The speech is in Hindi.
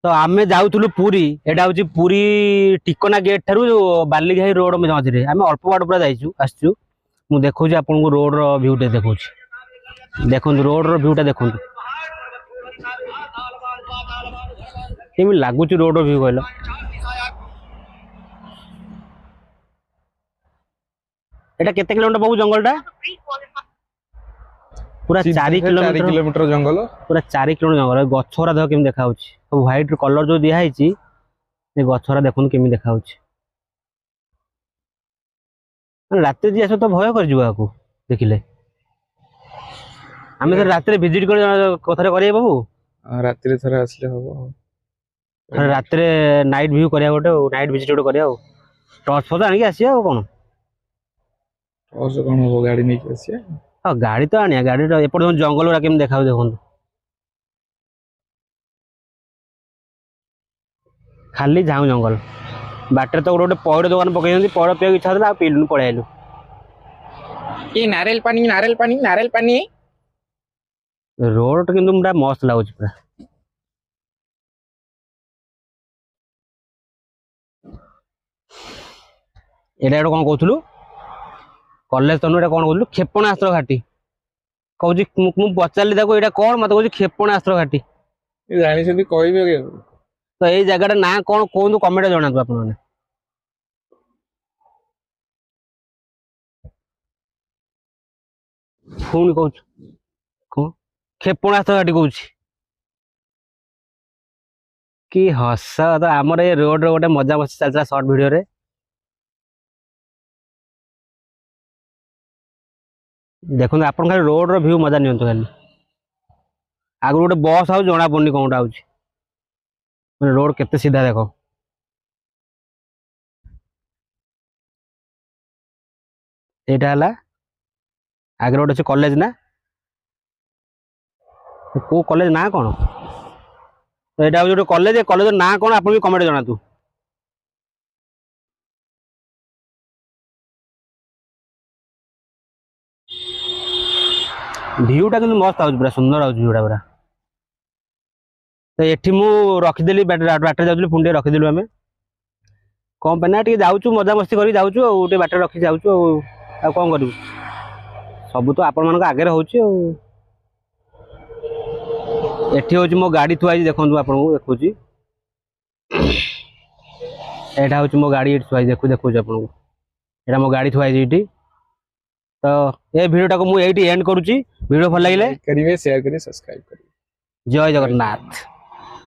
तो आम जाऊलु पुरी एटा हूँ पुरी टिकोना गेट ठारू बालिघाई रोड मझे आम अल्प बाट पूरा जाइचु आसचु मु देखो आपको रोड रो व्यू टे देखो देखो रोड रो व्यूटा देखो केमी लगुच रोड रो व्यू कहल एटा केते किलोमीटर बहु जंगलटा पूरा 4 किलोमीटर जंगल पूरा 4 किलोमीटर जंगल गछरा देख केमी देखा सब व्हाइट कलर जो दिया गछरा देखो केमी देखा रात जी आस तो भय कर देखिले आम रात विजिट कर बाबू रात थोड़े आसले हम रात नाइट व्यू करिया गोटे नाइट विजिट गोटे करिया टॉर्च फॉर्च आनिक आसिया कौन टॉर्च कौन हो गाड़ी नहीं आसिया हाँ गाड़ी तो आनिया गाड़ी तो एपट जंगल गुरा केमी देखा देखो खाली झाऊ जंगल बाटर तो गोटे पौड़ दुकान पकई पौड़ पीवा इच्छा था पीलु पड़े आलु ये नारियल पानी रोड किंतु पूरा मस्त लगुच पूरा एटा कौन कहलु कॉलेज तनु एटा कौन कहलु क्षेपणास्त्र घाटी कहूँ पचारि यहाँ कौन मत कहूँ क्षेपणास्त्र घाटी जानी कहबे तो ये जगह ना कौन कहूँ कमेंट जनातु आप पुणी कहूँ क्षेपणास्त्र घाटी कहूँ कि हस तो आमर ये रोड रो गोटे मजा मस्ती चलता सर्ट वीडियो रे देखो आप खाली रोड रो व्यू मजा नि खाली आगु गोटे बस आउ जना पड़नी कौनटा आउे रोड केते सीधा देखो यहाँ आगे गोटे कॉलेज ना को कॉलेज ना कौन तो यहाँ हूँ गोटे कॉलेज ना कौन आप कमेंट जनातु भ्यूटा कि मस्त आउच पूरा सुंदर आउच भ्यूटा पूरा तो ये मु रखीदेली बाटर जाऊँ पुणी रखीदेलु आम कौन पे ना जाऊँ मजा मस्ती कर जाऊँ बाटर रखी जाऊँ कौन करूँ सब तो आपण मान आगे होची एठी होची मो गाड़ी थुआई देखो आपन को देखुची एटा होची मो गाड़ी थुआई देखो देखुची आपन को एटा मो गाड़ी थुआई एठी तो ए वीडियोटा को मु एठी एंड करूची वीडियो भल लागिले करिवे शेयर करिवे सब्सक्राइब करिवे जय जगन्नाथ।